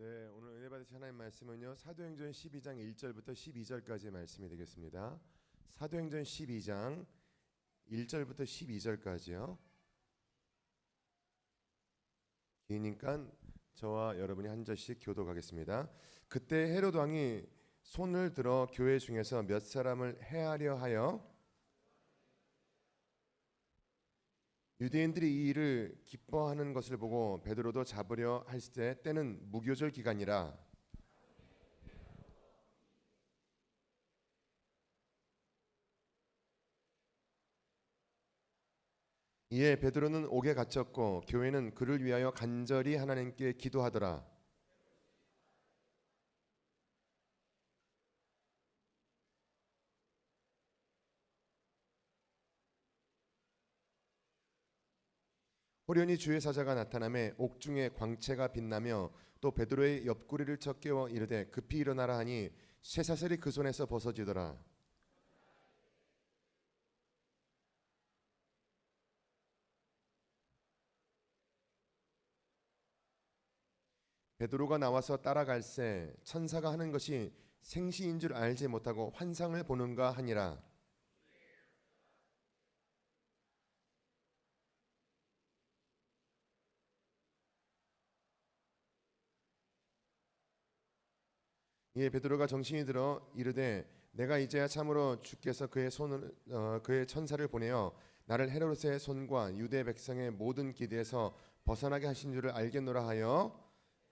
네, 오늘 은혜 받으신 하나님 말씀은요. 사도행전 12장 1절부터 12절까지의 말씀이 되겠습니다. 사도행전 12장 1절부터 12절까지요. 기니까 저와 여러분이 한 절씩 교독하겠습니다. 그때 헤롯 왕이 손을 들어 교회 중에서 몇 사람을 해하려 하여 유대인들이 이 일을 기뻐하는 것을 보고 베드로도 잡으려 할 때는 무교절 기간이라 이에 베드로는 옥에 갇혔고 교회는 그를 위하여 간절히 하나님께 기도하더라. 호련히 주의 사자가 나타나매 옥중에 광채가 빛나며 또 베드로의 옆구리를 쳐 깨워 이르되 급히 일어나라 하니 쇠사슬이 그 손에서 벗어지더라. 베드로가 나와서 따라갈새 천사가 하는 것이 생시인 줄 알지 못하고 환상을 보는가 하니라. 이에 베드로가 정신이 들어 이르되 내가 이제야 참으로 주께서 그의 천사를 보내어 나를 헤롯의 손과 유대 백성의 모든 기대에서 벗어나게 하신 줄을 알겠노라 하여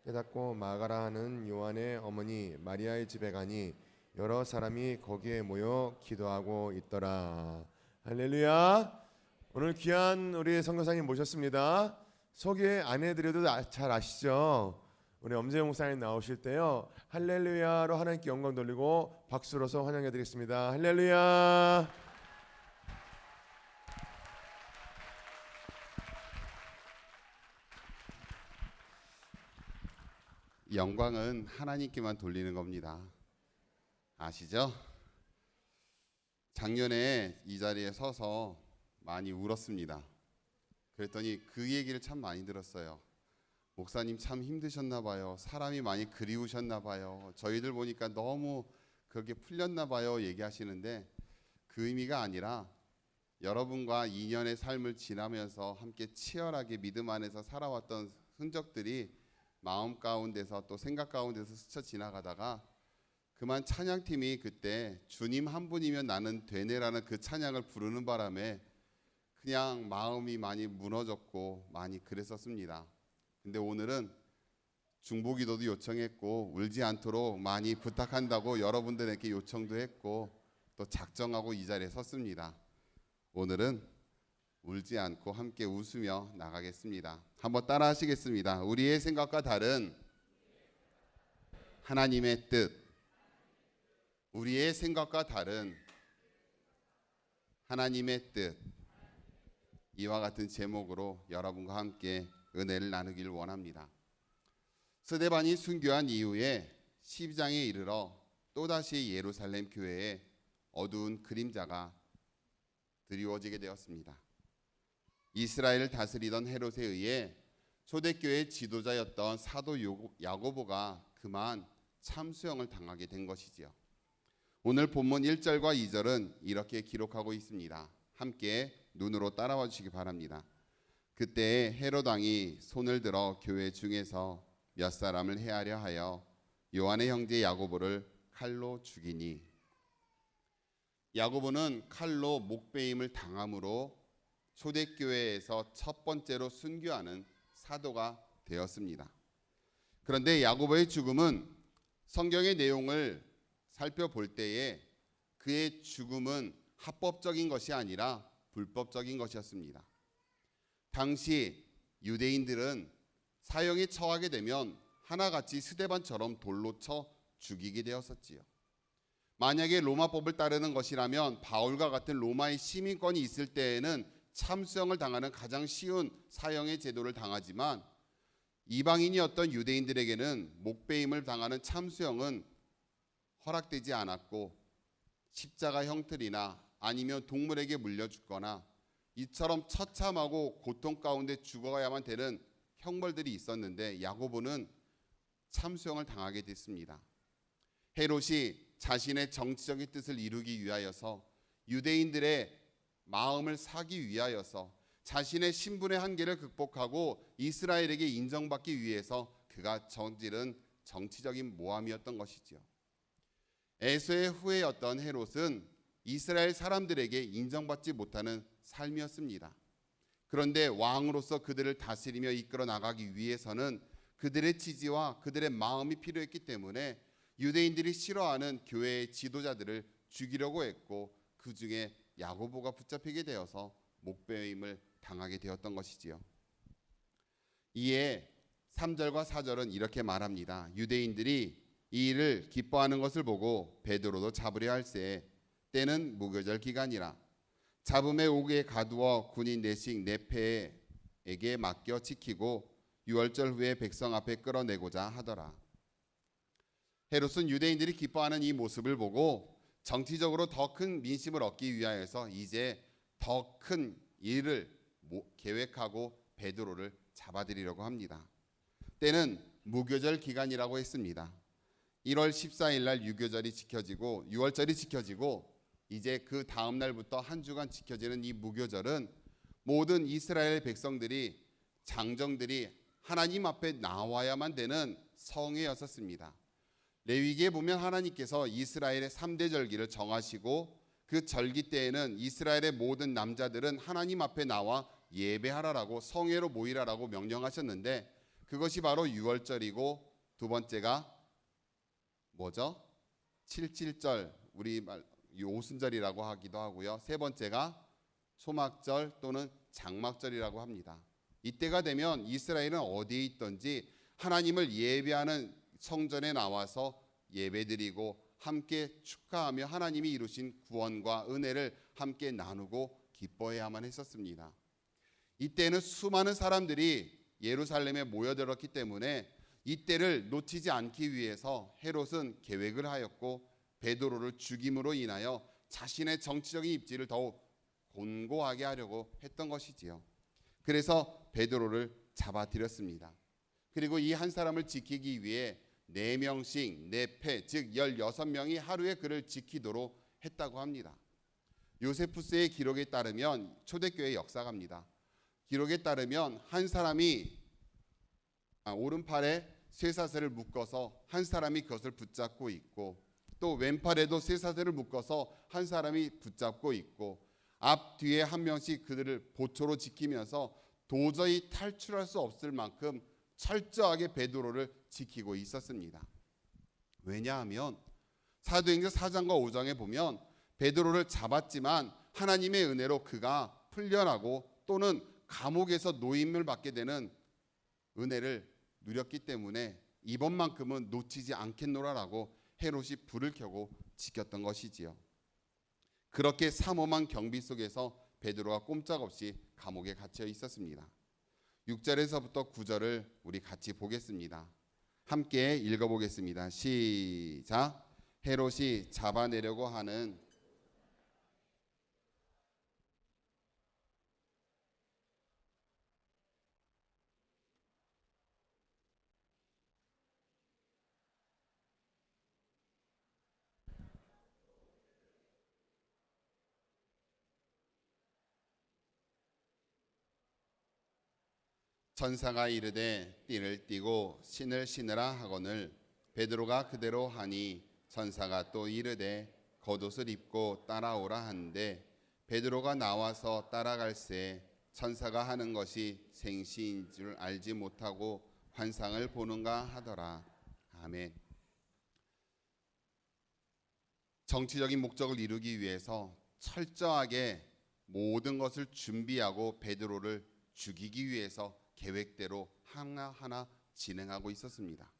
깨닫고 마가라 하는 요한의 어머니 마리아의 집에 가니 여러 사람이 거기에 모여 기도하고 있더라. 할렐루야. 오늘 귀한 우리 선교사님 모셨습니다. 소개 안 해드려도 잘 아시죠? 우리 엄재용 목사님 나오실 때요 할렐루야로 하나님께 영광 돌리고 박수로서 환영해 드리겠습니다. 할렐루야. 영광은 하나님께만 돌리는 겁니다. 아시죠? 작년에 이 자리에 서서 많이 울었습니다. 그랬더니 그 얘기를 참 많이 들었어요. 목사님 참 힘드셨나 봐요. 사람이 많이 그리우셨나 봐요. 저희들 보니까 너무 그렇게 풀렸나 봐요. 얘기하시는데 그 의미가 아니라 여러분과 2년의 삶을 지나면서 함께 치열하게 믿음 안에서 살아왔던 흔적들이 마음 가운데서 또 생각 가운데서 스쳐 지나가다가 그만 찬양팀이 그때 주님 한 분이면 나는 되네라는 그 찬양을 부르는 바람에 그냥 마음이 많이 무너졌고 많이 그랬었습니다. 근데 오늘은 중보기도도 요청했고 울지 않도록 많이 부탁한다고 여러분들에게 요청도 했고 또 작정하고 이 자리에 섰습니다. 오늘은 울지 않고 함께 웃으며 나가겠습니다. 한번 따라 하시겠습니다. 우리의 생각과 다른 하나님의 뜻. 우리의 생각과 다른 하나님의 뜻. 이와 같은 제목으로 여러분과 함께 은혜를 나누기를 원합니다. 스데반이 순교한 이후에 12장에 이르러 또다시 예루살렘 교회에 어두운 그림자가 드리워지게 되었습니다. 이스라엘을 다스리던 헤롯에 의해 초대교회의 지도자였던 사도 야고보가 그만 참수형을 당하게 된 것이지요. 오늘 본문 1절과 2절은 이렇게 기록하고 있습니다. 함께 눈으로 따라와 주시기 바랍니다. 그때 헤롯 왕이 손을 들어 교회 중에서 몇 사람을 해하려 하여 요한의 형제 야고보를 칼로 죽이니. 야고보는 칼로 목베임을 당함으로 초대교회에서 첫 번째로 순교하는 사도가 되었습니다. 그런데 야고보의 죽음은 성경의 내용을 살펴볼 때에 그의 죽음은 합법적인 것이 아니라 불법적인 것이었습니다. 당시 유대인들은 사형에 처하게 되면 하나같이 스데반처럼 돌로 쳐 죽이게 되었었지요. 만약에 로마법을 따르는 것이라면 바울과 같은 로마의 시민권이 있을 때에는 참수형을 당하는 가장 쉬운 사형의 제도를 당하지만 이방인이었던 유대인들에게는 목베임을 당하는 참수형은 허락되지 않았고 십자가 형틀이나 아니면 동물에게 물려 죽거나 이처럼 처참하고 고통 가운데 죽어야만 되는 형벌들이 있었는데 야고보는 참수형을 당하게 됐습니다. 헤롯이 자신의 정치적인 뜻을 이루기 위하여서 유대인들의 마음을 사기 위하여서 자신의 신분의 한계를 극복하고 이스라엘에게 인정받기 위해서 그가 저지른 정치적인 모함이었던 것이지요. 에서의 후예였던 헤롯은 이스라엘 사람들에게 인정받지 못하는 삶이었습니다. 그런데 왕으로서 그들을 다스리며 이끌어 나가기 위해서는 그들의 지지와 그들의 마음이 필요했기 때문에 유대인들이 싫어하는 교회의 지도자들을 죽이려고 했고, 그 중에 야고보가 붙잡히게 되어서 목배임을 당하게 되었던 것이지요. 이에 3절과 4절은 이렇게 말합니다. 유대인들이 이 일을 기뻐하는 것을 보고 베드로도 잡으려 할세. 때는 무교절 기간이라. 잡음에 오게 가두어 군인 내식 네페에게 맡겨 지키고 유월절 후에 백성 앞에 끌어내고자 하더라. 헤롯은 유대인들이 기뻐하는 이 모습을 보고 정치적으로 더 큰 민심을 얻기 위하여서 이제 더 큰 일을 계획하고 베드로를 잡아들이려고 합니다. 때는 무교절 기간이라고 했습니다. 1월 14일 날 유교절이 지켜지고 6월절이 지켜지고 이제 그 다음 날부터 한 주간 지켜지는 이 무교절은 모든 이스라엘 백성들이, 장정들이 하나님 앞에 나와야만 되는 성회였었습니다. 레위기에 보면 하나님께서 이스라엘의 3대 절기를 정하시고 그 절기 때에는 이스라엘의 모든 남자들은 하나님 앞에 나와 예배하라라고, 성회로 모이라라고 명령하셨는데, 그것이 바로 유월절이고, 두 번째가 뭐죠? 칠칠절, 우리말 오순절이라고 하기도 하고요. 세 번째가 소막절 또는 장막절이라고 합니다. 이때가 되면 이스라엘은 어디에 있든지 하나님을 예배하는 성전에 나와서 예배드리고 함께 축하하며 하나님이 이루신 구원과 은혜를 함께 나누고 기뻐해야만 했었습니다. 이때는 수많은 사람들이 예루살렘에 모여들었기 때문에 이때를 놓치지 않기 위해서 헤롯은 계획을 하였고 베드로를 죽임으로 인하여 자신의 정치적인 입지를 더욱 곤고하게 하려고 했던 것이지요. 그래서 베드로를 잡아들였습니다. 그리고 이 한 사람을 지키기 위해 4명씩 4패, 즉 16명이 하루에 그를 지키도록 했다고 합니다. 요세푸스의 기록에 따르면, 초대교회 역사가입니다. 기록에 따르면 한 사람이 오른팔에 쇠사슬을 묶어서 한 사람이 그것을 붙잡고 있고, 또 왼팔에도 쇠사슬을 묶어서 한 사람이 붙잡고 있고, 앞 뒤에 한 명씩 그들을 보초로 지키면서 도저히 탈출할 수 없을 만큼 철저하게 베드로를 지키고 있었습니다. 왜냐하면 사도행전 4장과 5장에 보면 베드로를 잡았지만 하나님의 은혜로 그가 풀려나고 또는 감옥에서 노임을 받게 되는 은혜를 누렸기 때문에 이번만큼은 놓치지 않겠노라라고 헤롯이 불을 켜고 지켰던 것이지요. 그렇게 삼엄한 경비 속에서 베드로가 꼼짝없이 감옥에 갇혀 있었습니다. 6절에서부터 9절을 우리 같이 보겠습니다. 함께 읽어보겠습니다. 시작. 헤롯이 잡아내려고 하는 천사가 이르되 띠를 띠고 신을 신으라 하거늘 베드로가 그대로 하니 천사가 또 이르되 겉옷을 입고 따라오라 하는데 베드로가 나와서 따라갈새 천사가 하는 것이 생시인 줄 알지 못하고 환상을 보는가 하더라. 아멘. 정치적인 목적을 이루기 위해서 철저하게 모든 것을 준비하고 베드로를 죽이기 위해서 계획대로 하나하나 진행하고 있었습니다.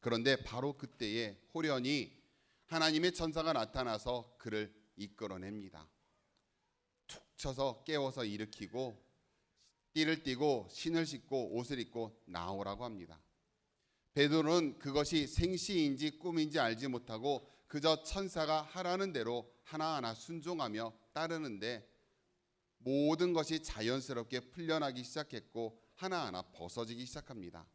그런데 바로 그때에 호련히 하나님의 천사가 나타나서 그를 이끌어냅니다. 툭 쳐서 깨워서 일으키고 띠를 띠고 신을 신고 옷을 입고 나오라고 합니다. 베드로는 그것이 생시인지 꿈인지 알지 못하고 그저 천사가 하라는 대로 하나하나 순종하며 따르는데 모든 것이 자연스럽게 풀려나기 시작했고 하나하나 벗어지기 시작합니다.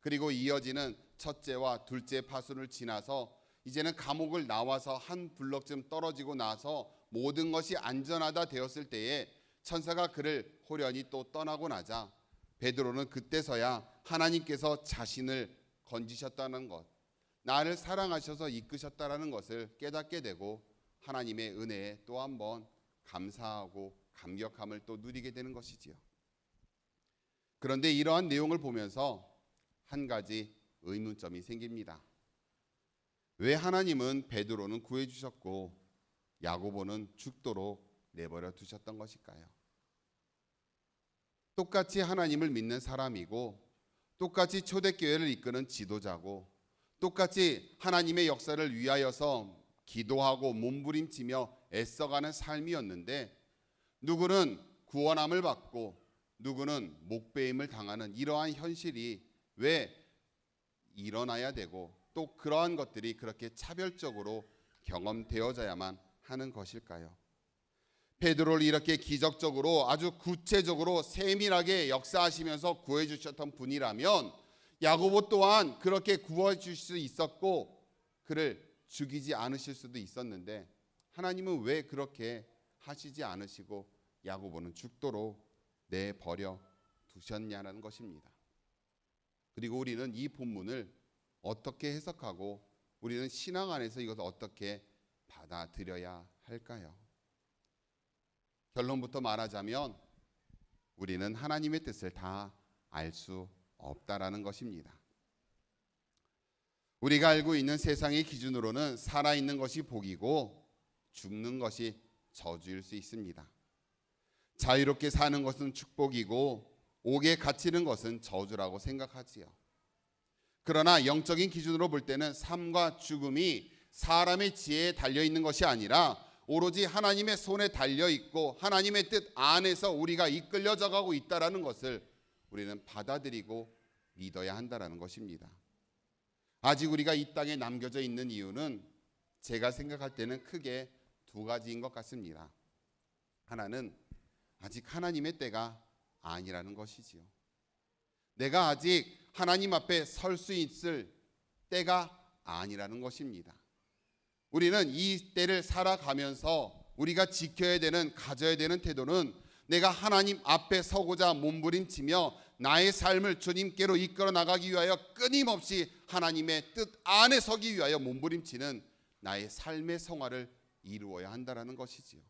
그리고 이어지는 첫째와 둘째 파수를 지나서 이제는 감옥을 나와서 한 블럭쯤 떨어지고 나서 모든 것이 안전하다 되었을 때에 천사가 그를 호련히 또 떠나고 나자 베드로는 그때서야 하나님께서 자신을 건지셨다는 것, 나를 사랑하셔서 이끄셨다라는 것을 깨닫게 되고 하나님의 은혜에 또 한 번 감사하고 감격함을 또 누리게 되는 것이지요. 그런데 이러한 내용을 보면서 한 가지 의문점이 생깁니다. 왜 하나님은 베드로는 구해 주셨고 야고보는 죽도록 내버려 두셨던 것일까요? 똑같이 하나님을 믿는 사람이고 똑같이 초대교회를 이끄는 지도자고 똑같이 하나님의 역사를 위하여서 기도하고 몸부림치며 애써가는 삶이었는데 누구는 구원함을 받고 누구는 목배임을 당하는 이러한 현실이 왜 일어나야 되고 또 그러한 것들이 그렇게 차별적으로 경험되어져야만 하는 것일까요? 베드로를 이렇게 기적적으로 아주 구체적으로 세밀하게 역사하시면서 구해주셨던 분이라면 야고보 또한 그렇게 구해주실 수 있었고 그를 죽이지 않으실 수도 있었는데 하나님은 왜 그렇게 하시지 않으시고 야고보는 죽도록 내버려 두셨냐는 것입니다. 그리고 우리는 이 본문을 어떻게 해석하고 우리는 신앙 안에서 이것을 어떻게 받아들여야 할까요? 결론부터 말하자면 우리는 하나님의 뜻을 다 알 수 없다라는 것입니다. 우리가 알고 있는 세상의 기준으로는 살아있는 것이 복이고 죽는 것이 저주일 수 있습니다. 자유롭게 사는 것은 축복이고 옥에 갇히는 것은 저주라고 생각하지요. 그러나 영적인 기준으로 볼 때는 삶과 죽음이 사람의 지혜에 달려있는 것이 아니라 오로지 하나님의 손에 달려있고 하나님의 뜻 안에서 우리가 이끌려져 가고 있다는 것을 우리는 받아들이고 믿어야 한다는 것입니다. 아직 우리가 이 땅에 남겨져 있는 이유는 제가 생각할 때는 크게 두 가지인 것 같습니다. 하나는 아직 하나님의 때가 아니라는 것이지요. 내가 아직 하나님 앞에 설 수 있을 때가 아니라는 것입니다. 우리는 이 때를 살아가면서 우리가 지켜야 되는, 가져야 되는 태도는 내가 하나님 앞에 서고자 몸부림치며 나의 삶을 주님께로 이끌어 나가기 위하여 끊임없이 하나님의 뜻 안에 서기 위하여 몸부림치는 나의 삶의 생활을 이루어야 한다는 것이지요.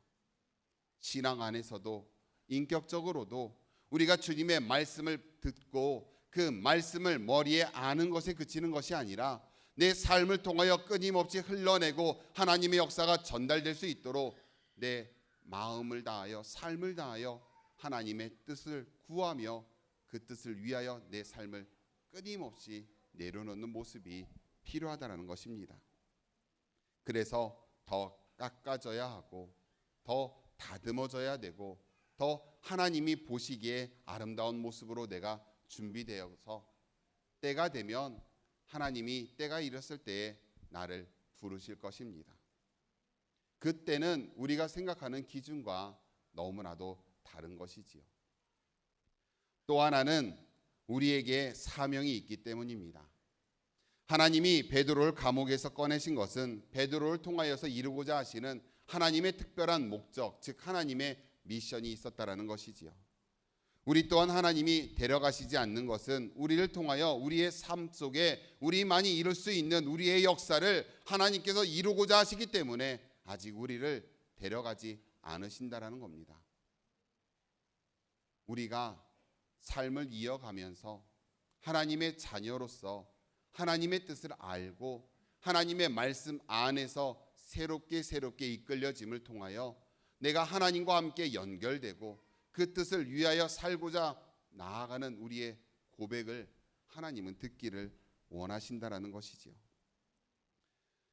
신앙 안에서도 인격적으로도 우리가 주님의 말씀을 듣고 그 말씀을 머리에 아는 것에 그치는 것이 아니라 내 삶을 통하여 끊임없이 흘러내고 하나님의 역사가 전달될 수 있도록 내 마음을 다하여 삶을 다하여 하나님의 뜻을 구하며 그 뜻을 위하여 내 삶을 끊임없이 내려놓는 모습이 필요하다는 것입니다. 그래서 더 깎아져야 하고 더 다듬어져야 되고 더 하나님이 보시기에 아름다운 모습으로 내가 준비되어서 때가 되면 하나님이 때가 이랬을 때에 나를 부르실 것입니다. 그때는 우리가 생각하는 기준과 너무나도 다른 것이지요. 또 하나는 우리에게 사명이 있기 때문입니다. 하나님이 베드로를 감옥에서 꺼내신 것은 베드로를 통하여서 이루고자 하시는 하나님의 특별한 목적, 즉 하나님의 미션이 있었다라는 것이지요. 우리 또한 하나님이 데려가시지 않는 것은 우리를 통하여 우리의 삶 속에 우리만이 이룰 수 있는 우리의 역사를 하나님께서 이루고자 하시기 때문에 아직 우리를 데려가지 않으신다라는 겁니다. 우리가 삶을 이어가면서 하나님의 자녀로서 하나님의 뜻을 알고 하나님의 말씀 안에서 새롭게 이끌려짐을 통하여 내가 하나님과 함께 연결되고 그 뜻을 위하여 살고자 나아가는 우리의 고백을 하나님은 듣기를 원하신다라는 것이지요.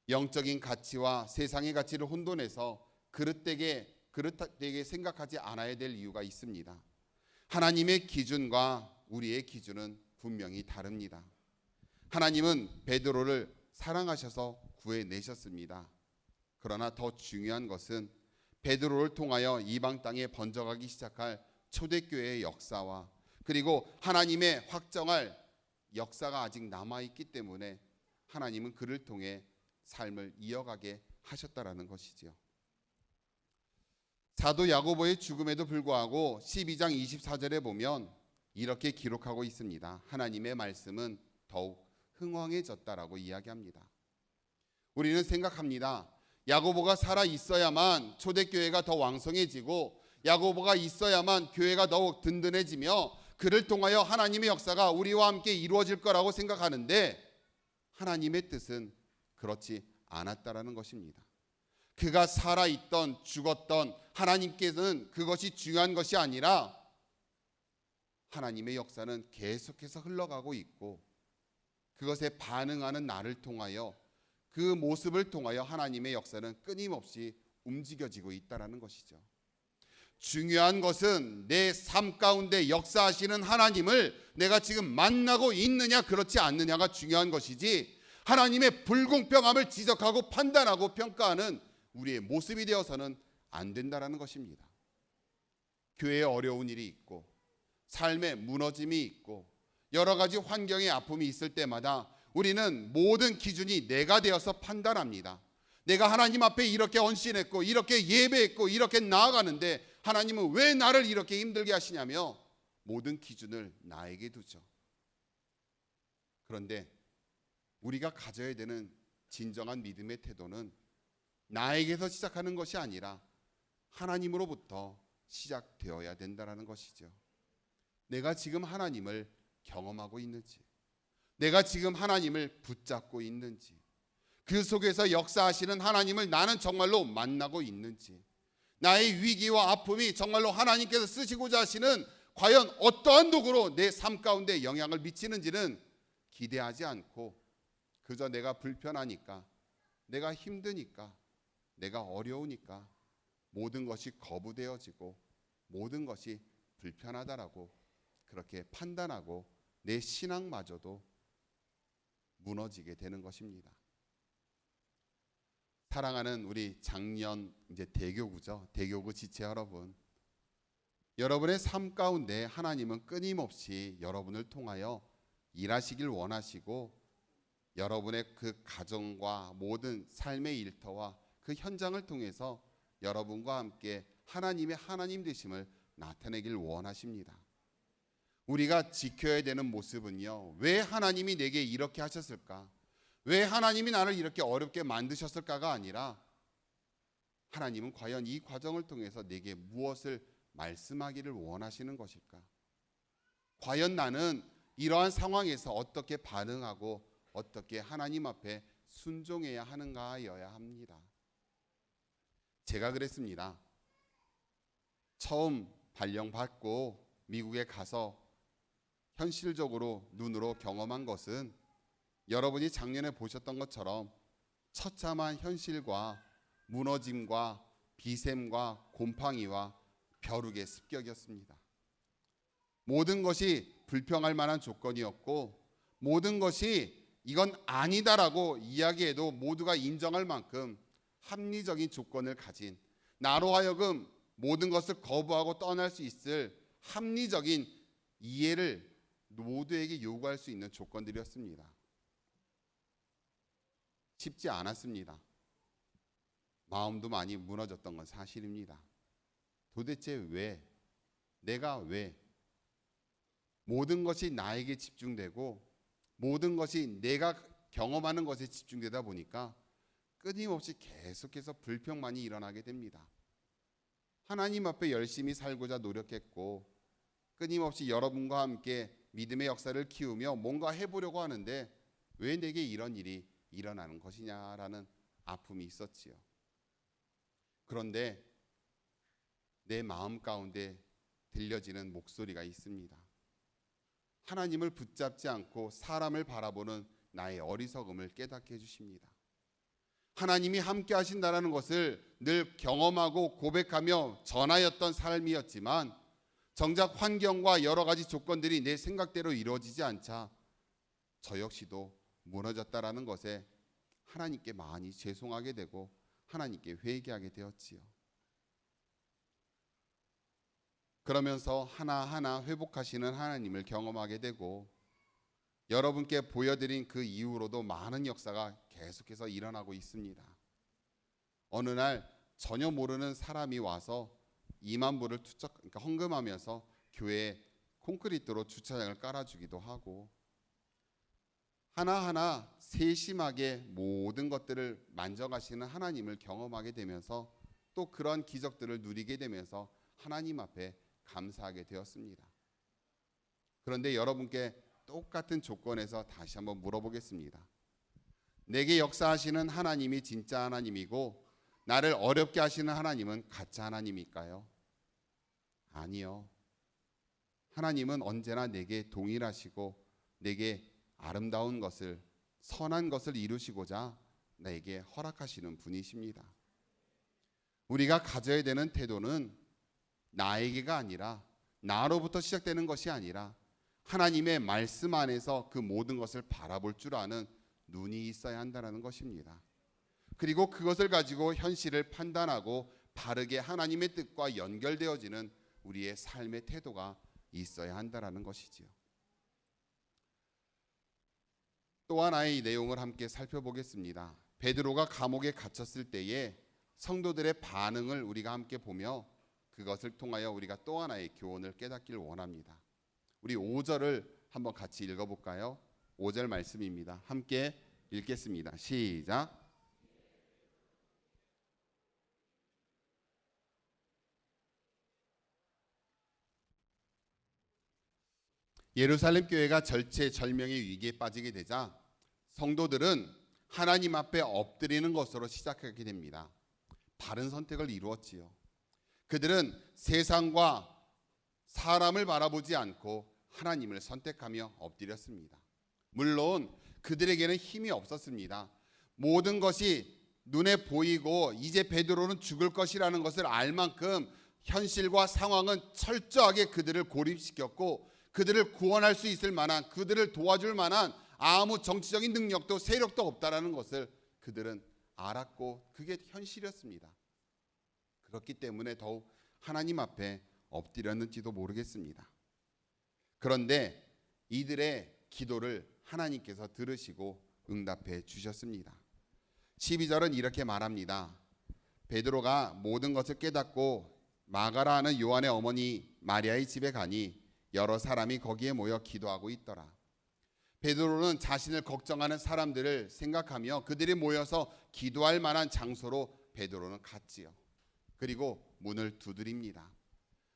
영적인 가치와 세상의 가치를 혼돈해서 그릇되게 생각하지 않아야 될 이유가 있습니다. 하나님의 기준과 우리의 기준은 분명히 다릅니다. 하나님은 베드로를 사랑하셔서 구해내셨습니다. 그러나 더 중요한 것은 베드로를 통하여 이방 땅에 번져가기 시작할 초대교회의 역사와 그리고 하나님의 확정할 역사가 아직 남아있기 때문에 하나님은 그를 통해 삶을 이어가게 하셨다라는 것이지요. 사도 야고보의 죽음에도 불구하고 12장 24절에 보면 이렇게 기록하고 있습니다. 하나님의 말씀은 더욱 흥왕해졌다라고 이야기합니다. 우리는 생각합니다. 야고보가 살아 있어야만 초대교회가 더 왕성해지고 야고보가 있어야만 교회가 더욱 든든해지며 그를 통하여 하나님의 역사가 우리와 함께 이루어질 거라고 생각하는데 하나님의 뜻은 그렇지 않았다라는 것입니다. 그가 살아있던 죽었던 하나님께서는 그것이 중요한 것이 아니라 하나님의 역사는 계속해서 흘러가고 있고 그것에 반응하는 나를 통하여 그 모습을 통하여 하나님의 역사는 끊임없이 움직여지고 있다는 것이죠. 중요한 것은 내 삶 가운데 역사하시는 하나님을 내가 지금 만나고 있느냐 그렇지 않느냐가 중요한 것이지 하나님의 불공평함을 지적하고 판단하고 평가하는 우리의 모습이 되어서는 안 된다는 것입니다. 교회에 어려운 일이 있고 삶에 무너짐이 있고 여러 가지 환경의 아픔이 있을 때마다 우리는 모든 기준이 내가 되어서 판단합니다. 내가 하나님 앞에 이렇게 헌신했고 이렇게 예배했고 이렇게 나아가는데 하나님은 왜 나를 이렇게 힘들게 하시냐며 모든 기준을 나에게 두죠. 그런데 우리가 가져야 되는 진정한 믿음의 태도는 나에게서 시작하는 것이 아니라 하나님으로부터 시작되어야 된다는 것이죠. 내가 지금 하나님을 경험하고 있는지, 내가 지금 하나님을 붙잡고 있는지, 그 속에서 역사하시는 하나님을 나는 정말로 만나고 있는지, 나의 위기와 아픔이 정말로 하나님께서 쓰시고자 하시는 과연 어떠한 도구로 내 삶 가운데 영향을 미치는지는 기대하지 않고 그저 내가 불편하니까, 내가 힘드니까, 내가 어려우니까 모든 것이 거부되어지고 모든 것이 불편하다라고 그렇게 판단하고 내 신앙마저도 무너지게 되는 것입니다. 사랑하는 우리 작년 이제 대교구죠. 대교구 지체 여러분. 여러분의 삶 가운데 하나님은 끊임없이 여러분을 통하여 일하시길 원하시고 여러분의 그 가정과 모든 삶의 일터와 그 현장을 통해서 여러분과 함께 하나님의 하나님 되심을 나타내길 원하십니다. 우리가 지켜야 되는 모습은요, 왜 하나님이 내게 이렇게 하셨을까? 왜 하나님이 나를 이렇게 어렵게 만드셨을까가 아니라 하나님은 과연 이 과정을 통해서 내게 무엇을 말씀하기를 원하시는 것일까? 과연 나는 이러한 상황에서 어떻게 반응하고 어떻게 하나님 앞에 순종해야 하는가여야 합니다. 제가 그랬습니다. 처음 발령받고 미국에 가서 현실적으로 눈으로 경험한 것은 여러분이 작년에 보셨던 것처럼 처참한 현실과 무너짐과 비샘과 곰팡이와 벼룩의 습격이었습니다. 모든 것이 불평할 만한 조건이었고 모든 것이 이건 아니다라고 이야기해도 모두가 인정할 만큼 합리적인 조건을 가진 나로 하여금 모든 것을 거부하고 떠날 수 있을 합리적인 이해를 모두에게 요구할 수 있는 조건들이었습니다. 쉽지 않았습니다. 마음도 많이 무너졌던 건 사실입니다. 도대체 왜? 내가 왜? 모든 것이 나에게 집중되고 모든 것이 내가 경험하는 것에 집중되다 보니까 끊임없이 계속해서 불평만이 일어나게 됩니다. 하나님 앞에 열심히 살고자 노력했고 끊임없이 여러분과 함께 믿음의 역사를 키우며 뭔가 해보려고 하는데 왜 내게 이런 일이 일어나는 것이냐라는 아픔이 있었지요. 그런데 내 마음 가운데 들려지는 목소리가 있습니다. 하나님을 붙잡지 않고 사람을 바라보는 나의 어리석음을 깨닫게 해주십니다. 하나님이 함께 하신다라는 것을 늘 경험하고 고백하며 전하였던 삶이었지만 정작 환경과 여러 가지 조건들이 내 생각대로 이루어지지 않자 저 역시도 무너졌다라는 것에 하나님께 많이 죄송하게 되고 하나님께 회개하게 되었지요. 그러면서 하나하나 회복하시는 하나님을 경험하게 되고 여러분께 보여드린 그 이후로도 많은 역사가 계속해서 일어나고 있습니다. 어느 날 전혀 모르는 사람이 와서 2만 불을 그러니까 헌금하면서 교회에 콘크리트로 주차장을 깔아주기도 하고, 하나하나 세심하게 모든 것들을 만져가시는 하나님을 경험하게 되면서 또 그런 기적들을 누리게 되면서 하나님 앞에 감사하게 되었습니다. 그런데 여러분께 똑같은 조건에서 다시 한번 물어보겠습니다. 내게 역사하시는 하나님이 진짜 하나님이고 나를 어렵게 하시는 하나님은 가짜 하나님일까요? 아니요. 하나님은 언제나 내게 동일하시고 내게 아름다운 것을, 선한 것을 이루시고자 내게 허락하시는 분이십니다. 우리가 가져야 되는 태도는 나에게가 아니라, 나로부터 시작되는 것이 아니라 하나님의 말씀 안에서 그 모든 것을 바라볼 줄 아는 눈이 있어야 한다는 것입니다. 그리고 그것을 가지고 현실을 판단하고 바르게 하나님의 뜻과 연결되어지는 우리의 삶의 태도가 있어야 한다는 것이지요. 또 하나의 이 내용을 함께 살펴보겠습니다. 베드로가 감옥에 갇혔을 때에 성도들의 반응을 우리가 함께 보며 그것을 통하여 우리가 또 하나의 교훈을 깨닫기를 원합니다. 우리 5절을 한번 같이 읽어볼까요? 5절 말씀입니다. 함께 읽겠습니다. 시작. 예루살렘 교회가 절체절명의 위기에 빠지게 되자 성도들은 하나님 앞에 엎드리는 것으로 시작하게 됩니다. 바른 선택을 이루었지요. 그들은 세상과 사람을 바라보지 않고 하나님을 선택하며 엎드렸습니다. 물론 그들에게는 힘이 없었습니다. 모든 것이 눈에 보이고 이제 베드로는 죽을 것이라는 것을 알 만큼 현실과 상황은 철저하게 그들을 고립시켰고, 그들을 구원할 수 있을 만한, 그들을 도와줄 만한 아무 정치적인 능력도 세력도 없다라는 것을 그들은 알았고 그게 현실이었습니다. 그렇기 때문에 더욱 하나님 앞에 엎드렸는지도 모르겠습니다. 그런데 이들의 기도를 하나님께서 들으시고 응답해 주셨습니다. 12절은 이렇게 말합니다. 베드로가 모든 것을 깨닫고 마가라 하는 요한의 어머니 마리아의 집에 가니 여러 사람이 거기에 모여 기도하고 있더라. 베드로는 자신을 걱정하는 사람들을 생각하며 그들이 모여서 기도할 만한 장소로 베드로는 갔지요. 그리고 문을 두드립니다.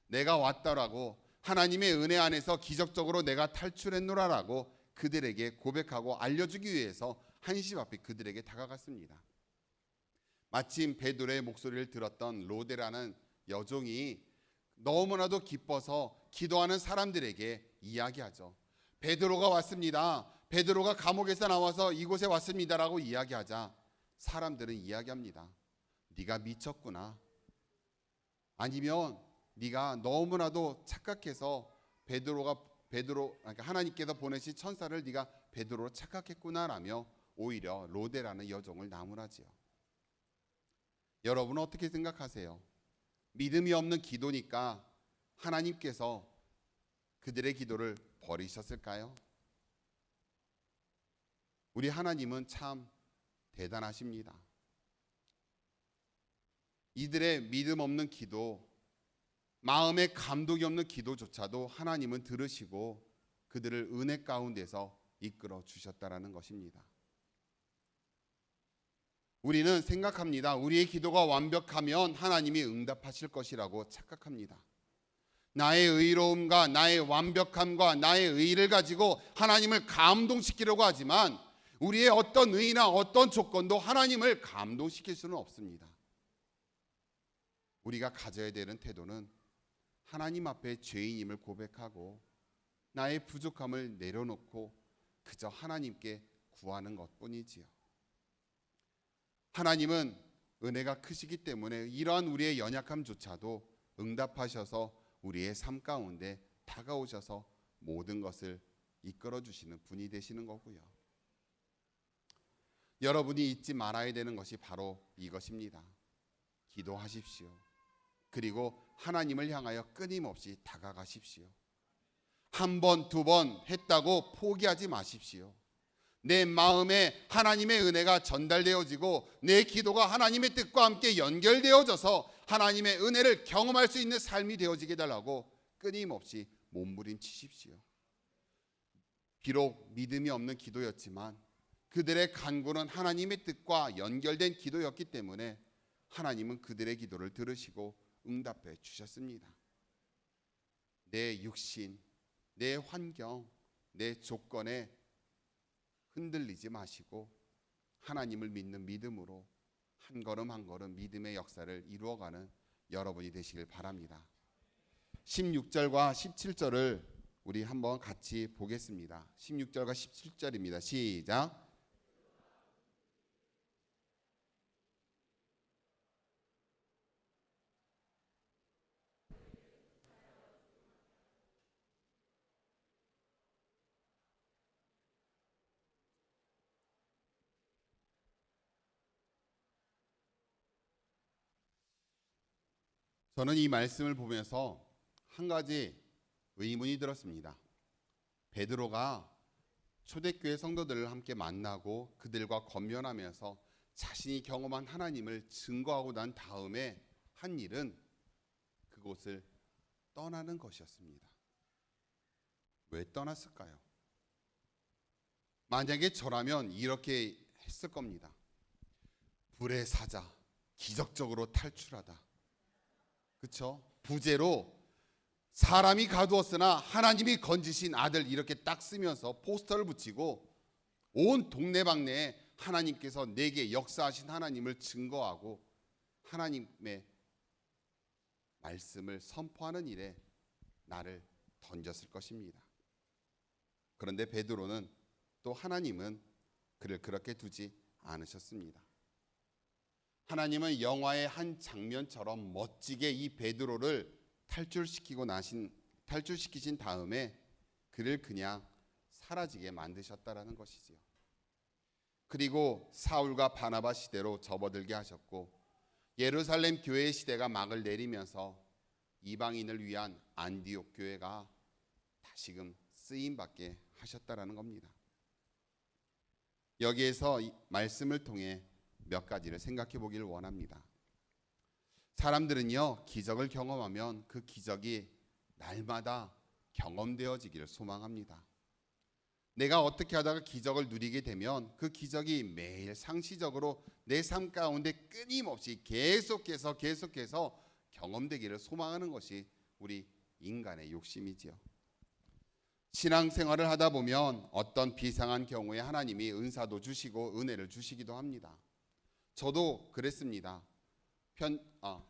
내가 왔다라고, 하나님의 은혜 안에서 기적적으로 내가 탈출했노라라고 그들에게 고백하고 알려주기 위해서 한시 앞에 그들에게 다가갔습니다. 마침 베드로의 목소리를 들었던 로데라는 여종이 너무나도 기뻐서 기도하는 사람들에게 이야기하죠. 베드로가 왔습니다. 베드로가 감옥에서 나와서 이곳에 왔습니다라고 이야기하자 사람들은 이야기합니다. 네가 미쳤구나. 아니면 네가 너무나도 착각해서 그러니까 하나님께서 보내신 천사를 네가 베드로로 착각했구나라며 오히려 로데라는 여종을 나무라지요. 여러분은 어떻게 생각하세요? 믿음이 없는 기도니까 하나님께서 그들의 기도를 버리셨을까요? 우리 하나님은 참 대단하십니다. 이들의 믿음 없는 기도, 마음에 감동이 없는 기도조차도 하나님은 들으시고 그들을 은혜 가운데서 이끌어 주셨다라는 것입니다. 우리는 생각합니다. 우리의 기도가 완벽하면 하나님이 응답하실 것이라고 착각합니다. 나의 의로움과 나의 완벽함과 나의 의를 가지고 하나님을 감동시키려고 하지만 우리의 어떤 의나 어떤 조건도 하나님을 감동시킬 수는 없습니다. 우리가 가져야 되는 태도는 하나님 앞에 죄인임을 고백하고 나의 부족함을 내려놓고 그저 하나님께 구하는 것뿐이지요. 하나님은 은혜가 크시기 때문에 이러한 우리의 연약함조차도 응답하셔서 우리의 삶 가운데 다가오셔서 모든 것을 이끌어 주시는 분이 되시는 거고요. 여러분이 잊지 말아야 되는 것이 바로 이것입니다. 기도하십시오. 그리고 하나님을 향하여 끊임없이 다가가십시오. 한 번, 두 번 했다고 포기하지 마십시오. 내 마음에 하나님의 은혜가 전달되어지고 내 기도가 하나님의 뜻과 함께 연결되어져서 하나님의 은혜를 경험할 수 있는 삶이 되어지게 달라고 끊임없이 몸부림치십시오. 비록 믿음이 없는 기도였지만 그들의 간구는 하나님의 뜻과 연결된 기도였기 때문에 하나님은 그들의 기도를 들으시고 응답해 주셨습니다. 내 육신, 내 환경, 내 조건에 흔들리지 마시고 하나님을 믿는 믿음으로 한 걸음 한 걸음 믿음의 역사를 이루어가는 여러분이 되시길 바랍니다. 16절과 17절을 우리 한번 같이 보겠습니다. 16절과 17절입니다. 시작. 저는 이 말씀을 보면서 한 가지 의문이 들었습니다. 베드로가 초대교회 성도들을 함께 만나고 그들과 권면하면서 자신이 경험한 하나님을 증거하고 난 다음에 한 일은 그곳을 떠나는 것이었습니다. 왜 떠났을까요? 만약에 저라면 이렇게 했을 겁니다. 불의 사자, 기적적으로 탈출하다. 그렇죠? 부제로 사람이 가두었으나 하나님이 건지신 아들 이렇게 딱 쓰면서 포스터를 붙이고 온 동네방네에 하나님께서 내게 역사하신 하나님을 증거하고 하나님의 말씀을 선포하는 일에 나를 던졌을 것입니다. 그런데 베드로는 또 하나님은 그를 그렇게 두지 않으셨습니다. 하나님은 영화의 한 장면처럼 멋지게 이 베드로를 탈출시키신 다음에 그를 그냥 사라지게 만드셨다라는 것이지요. 그리고 사울과 바나바 시대로 접어들게 하셨고 예루살렘 교회의 시대가 막을 내리면서 이방인을 위한 안디옥 교회가 다시금 쓰임받게 하셨다라는 겁니다. 여기에서 이 말씀을 통해 몇 가지를 생각해 보기를 원합니다. 사람들은요, 기적을 경험하면 그 기적이 날마다 경험되어지기를 소망합니다. 내가 어떻게 하다가 기적을 누리게 되면 그 기적이 매일 상시적으로 내 삶 가운데 끊임없이 계속해서 경험되기를 소망하는 것이 우리 인간의 욕심이지요. 신앙생활을 하다 보면 어떤 비상한 경우에 하나님이 은사도 주시고 은혜를 주시기도 합니다. 저도 그랬습니다.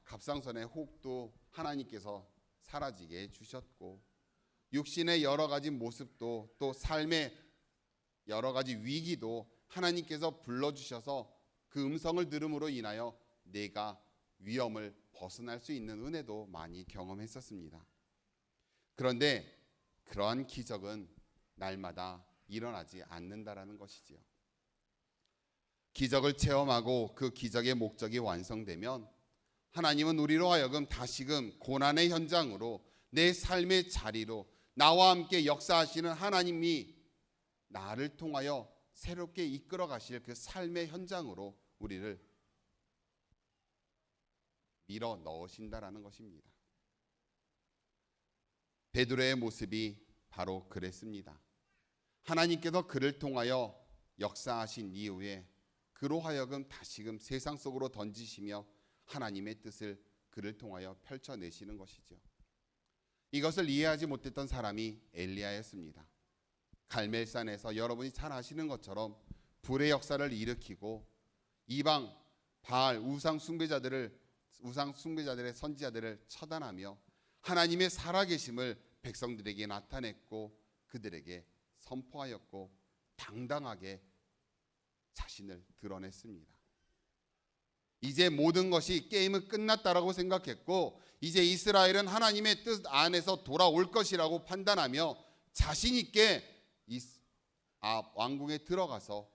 갑상선의 혹도 하나님께서 사라지게 해주셨고 육신의 여러 가지 모습도 또 삶의 여러 가지 위기도 하나님께서 불러주셔서 그 음성을 들음으로 인하여 내가 위험을 벗어날 수 있는 은혜도 많이 경험했었습니다. 그런데 그러한 기적은 날마다 일어나지 않는다라는 것이지요. 기적을 체험하고 그 기적의 목적이 완성되면 하나님은 우리로 하여금 다시금 고난의 현장으로 내 삶의 자리로 나와 함께 역사하시는 하나님이 나를 통하여 새롭게 이끌어 가실 그 삶의 현장으로 우리를 밀어 넣으신다라는 것입니다. 베드로의 모습이 바로 그랬습니다. 하나님께서 그를 통하여 역사하신 이후에 그로 하여금 다시금 세상 속으로 던지시며 하나님의 뜻을 그를 통하여 펼쳐내시는 것이죠. 이것을 이해하지 못했던 사람이 엘리야였습니다. 갈멜산에서 여러분이 잘 아시는 것처럼 불의 역사를 일으키고 이방 바알 우상 숭배자들의 선지자들을 처단하며 하나님의 살아계심을 백성들에게 나타냈고 그들에게 선포하였고 당당하게 자신을 드러냈습니다. 이제 모든 것이 게임은 끝났다라고 생각했고 이제 이스라엘은 하나님의 뜻 안에서 돌아올 것이라고 판단하며 자신 있게 왕궁에 들어가서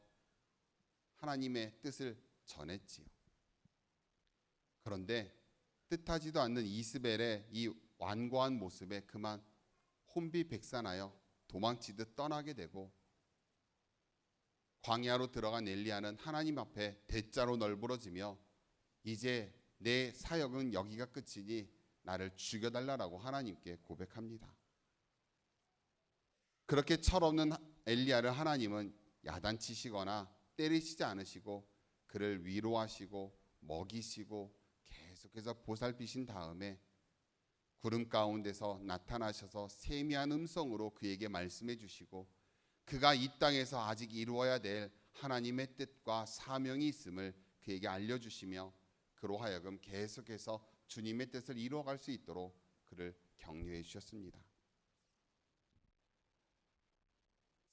하나님의 뜻을 전했지요. 그런데 뜻하지도 않는 이스벨의 이 완고한 모습에 그만 혼비백산하여 도망치듯 떠나게 되고, 광야로 들어간 엘리야는 하나님 앞에 대자로 널브러지며 이제 내 사역은 여기가 끝이니 나를 죽여달라고 하나님께 고백합니다. 그렇게 철없는 엘리야를 하나님은 야단치시거나 때리시지 않으시고 그를 위로하시고 먹이시고 계속해서 보살피신 다음에 구름 가운데서 나타나셔서 세미한 음성으로 그에게 말씀해 주시고, 그가 이 땅에서 아직 이루어야 될 하나님의 뜻과 사명이 있음을 그에게 알려주시며 그로 하여금 계속해서 주님의 뜻을 이루어갈 수 있도록 그를 격려해 주셨습니다.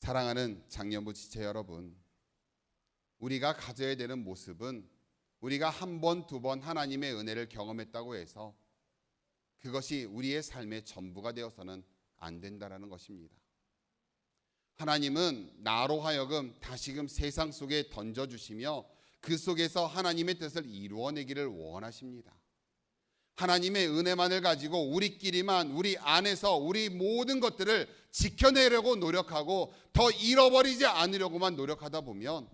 사랑하는 장년부 지체 여러분, 우리가 가져야 되는 모습은 우리가 한 번, 두 번 하나님의 은혜를 경험했다고 해서 그것이 우리의 삶의 전부가 되어서는 안 된다라는 것입니다. 하나님은 나로 하여금 다시금 세상 속에 던져주시며 그 속에서 하나님의 뜻을 이루어내기를 원하십니다. 하나님의 은혜만을 가지고 우리끼리만 우리 안에서 우리 모든 것들을 지켜내려고 노력하고 더 잃어버리지 않으려고만 노력하다 보면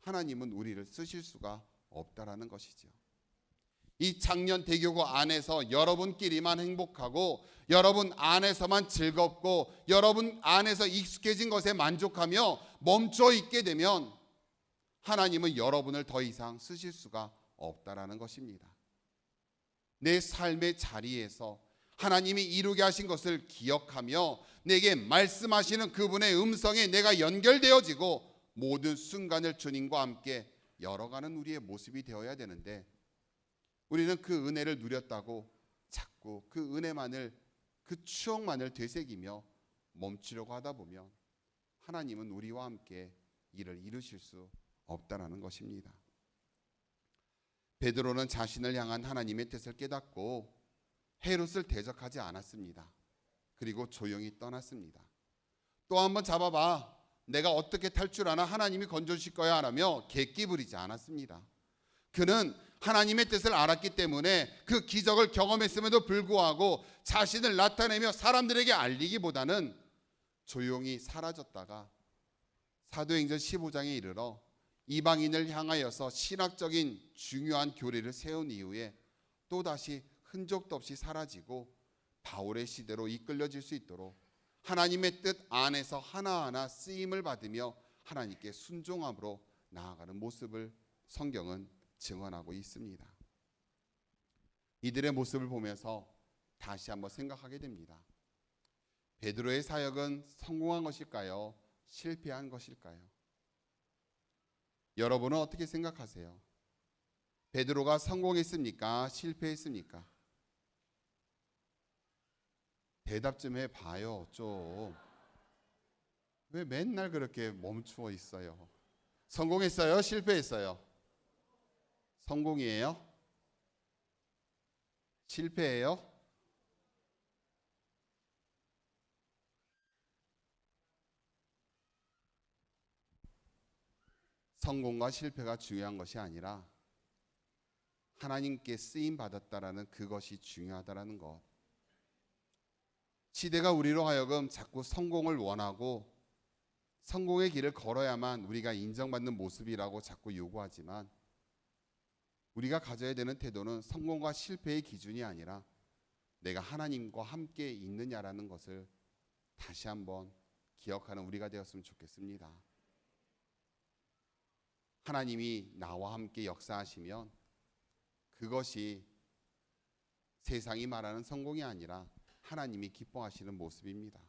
하나님은 우리를 쓰실 수가 없다라는 것이죠. 이 작년 대교구 안에서 여러분끼리만 행복하고 여러분 안에서만 즐겁고 여러분 안에서 익숙해진 것에 만족하며 멈춰 있게 되면 하나님은 여러분을 더 이상 쓰실 수가 없다라는 것입니다. 내 삶의 자리에서 하나님이 이루게 하신 것을 기억하며 내게 말씀하시는 그분의 음성에 내가 연결되어지고 모든 순간을 주님과 함께 열어가는 우리의 모습이 되어야 되는데, 우리는 그 은혜를 누렸다고 자꾸 그 은혜만을, 그 추억만을 되새기며 멈추려고 하다 보면 하나님은 우리와 함께 일을 이루실 수 없다라는 것입니다. 베드로는 자신을 향한 하나님의 뜻을 깨닫고 헤롯을 대적하지 않았습니다. 그리고 조용히 떠났습니다. 또 한번 잡아봐, 내가 어떻게 탈출하나, 하나님이 건져주실 거야 하라며 객기 부리지 않았습니다. 그는 하나님의 뜻을 알았기 때문에 그 기적을 경험했음에도 불구하고 자신을 나타내며 사람들에게 알리기보다는 조용히 사라졌다가 사도행전 15장에 이르러 이방인을 향하여서 신학적인 중요한 교리를 세운 이후에 또다시 흔적도 없이 사라지고 바울의 시대로 이끌려질 수 있도록 하나님의 뜻 안에서 하나하나 쓰임을 받으며 하나님께 순종함으로 나아가는 모습을 성경은 증언하고 있습니다. 이들의 모습을 보면서 다시 한번 생각하게 됩니다. 베드로의 사역은 성공한 것일까요? 실패한 것일까요? 여러분은 어떻게 생각하세요? 베드로가 성공했습니까? 실패했습니까? 대답 좀 해봐요. 좀. 왜 맨날 그렇게 멈추어 있어요? 성공했어요? 실패했어요? 성공이에요? 실패예요? 성공과 실패가 중요한 것이 아니라 하나님께 쓰임 받았다라는 그것이 중요하다라는 것. 시대가 우리로 하여금 자꾸 성공을 원하고 성공의 길을 걸어야만 우리가 인정받는 모습이라고 자꾸 요구하지만, 우리가 가져야 되는 태도는 성공과 실패의 기준이 아니라 내가 하나님과 함께 있느냐라는 것을 다시 한번 기억하는 우리가 되었으면 좋겠습니다. 하나님이 나와 함께 역사하시면 그것이 세상이 말하는 성공이 아니라 하나님이 기뻐하시는 모습입니다.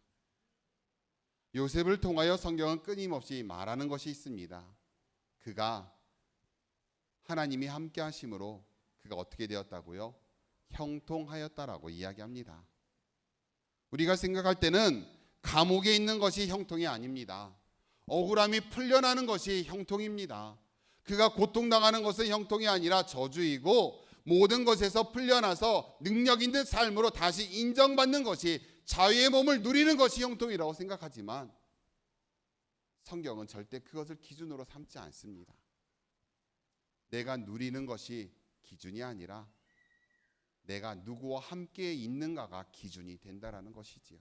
요셉을 통하여 성경은 끊임없이 말하는 것이 있습니다. 그가 하나님이 함께 하심으로 그가 어떻게 되었다고요? 형통하였다라고 이야기합니다. 우리가 생각할 때는 감옥에 있는 것이 형통이 아닙니다. 억울함이 풀려나는 것이 형통입니다. 그가 고통당하는 것은 형통이 아니라 저주이고, 모든 것에서 풀려나서 능력 있는 삶으로 다시 인정받는 것이, 자유의 몸을 누리는 것이 형통이라고 생각하지만 성경은 절대 그것을 기준으로 삼지 않습니다. 내가 누리는 것이 기준이 아니라 내가 누구와 함께 있는가가 기준이 된다라는 것이지요.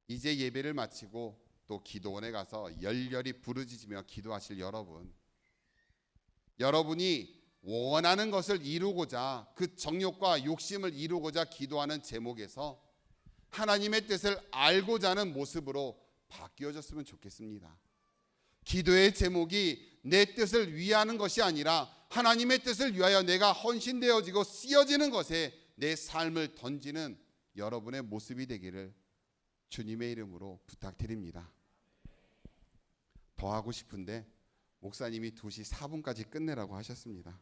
이제 예배를 마치고 또 기도원에 가서 열렬히 부르짖으며 기도하실 여러분, 여러분이 원하는 것을 이루고자, 그 정욕과 욕심을 이루고자 기도하는 제목에서 하나님의 뜻을 알고자 하는 모습으로 바뀌어졌으면 좋겠습니다. 기도의 제목이 내 뜻을 위하는 것이 아니라 하나님의 뜻을 위하여 내가 헌신되어지고 쓰여지는 것에 내 삶을 던지는 여러분의 모습이 되기를 주님의 이름으로 부탁드립니다. 더 하고 싶은데 목사님이 2시 4분까지 끝내라고 하셨습니다.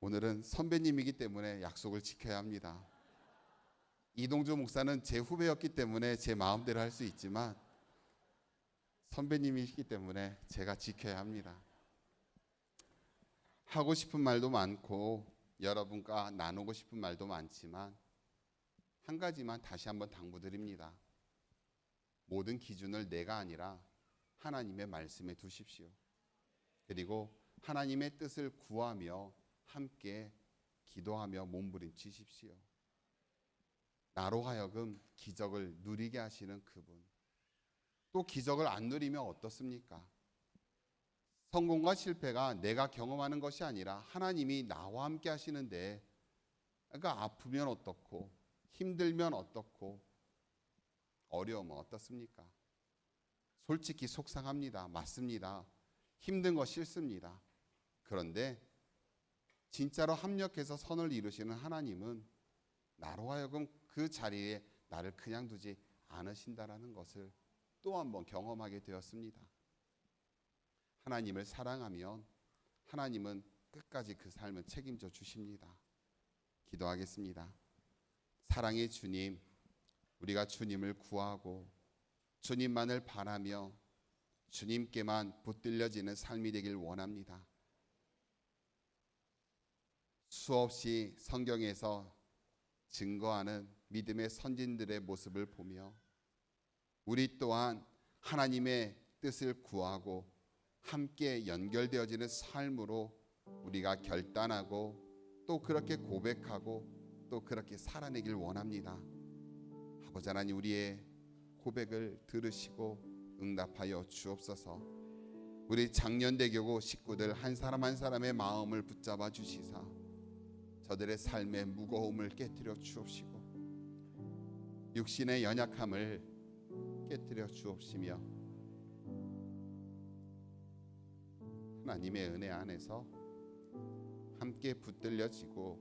오늘은 선배님이기 때문에 약속을 지켜야 합니다. 이동주 목사는 제 후배였기 때문에 제 마음대로 할 수 있지만 선배님이시기 때문에 제가 지켜야 합니다. 하고 싶은 말도 많고 여러분과 나누고 싶은 말도 많지만 한 가지만 다시 한번 당부드립니다. 모든 기준을 내가 아니라 하나님의 말씀에 두십시오. 그리고 하나님의 뜻을 구하며 함께 기도하며 몸부림치십시오. 나로 하여금 기적을 누리게 하시는 그분, 또 기적을 안 누리면 어떻습니까? 성공과 실패가 내가 경험하는 것이 아니라 하나님이 나와 함께 하시는데, 그러니까 아프면 어떻고 힘들면 어떻고 어려우면 어떻습니까? 솔직히 속상합니다. 맞습니다. 힘든 거 싫습니다. 그런데 진짜로 합력해서 선을 이루시는 하나님은 나로 하여금 그 자리에 나를 그냥 두지 않으신다라는 것을 또 한 번 경험하게 되었습니다. 하나님을 사랑하면 하나님은 끝까지 그 삶을 책임져 주십니다. 기도하겠습니다. 사랑의 주님, 우리가 주님을 구하고 주님만을 바라며 주님께만 붙들려지는 삶이 되길 원합니다. 수없이 성경에서 증거하는 믿음의 선진들의 모습을 보며 우리 또한 하나님의 뜻을 구하고 함께 연결되어지는 삶으로 우리가 결단하고 또 그렇게 고백하고 또 그렇게 살아내길 원합니다. 아버지 하나님, 우리의 고백을 들으시고 응답하여 주옵소서. 우리 장년대교구 식구들 한 사람 한 사람의 마음을 붙잡아 주시사 저들의 삶의 무거움을 깨뜨려 주옵시고 육신의 연약함을 깨뜨려 주옵시며 하나님의 은혜 안에서 함께 붙들려지고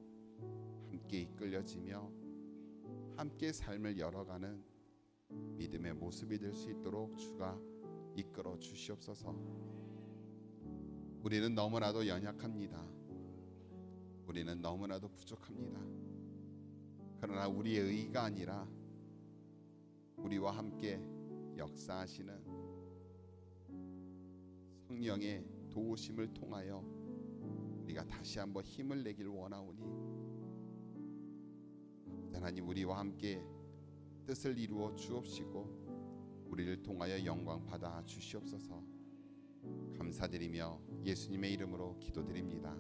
함께 이끌려지며 함께 삶을 열어가는 믿음의 모습이 될 수 있도록 주가 이끌어 주시옵소서. 우리는 너무나도 연약합니다. 우리는 너무나도 부족합니다. 그러나 우리의 의가 아니라 우리와 함께 역사하시는 성령의 도우심을 통하여 우리가 다시 한번 힘을 내길 원하오니 하나님, 우리와 함께 뜻을 이루어 주옵시고 우리를 통하여 영광 받아 주시옵소서. 감사드리며 예수님의 이름으로 기도드립니다.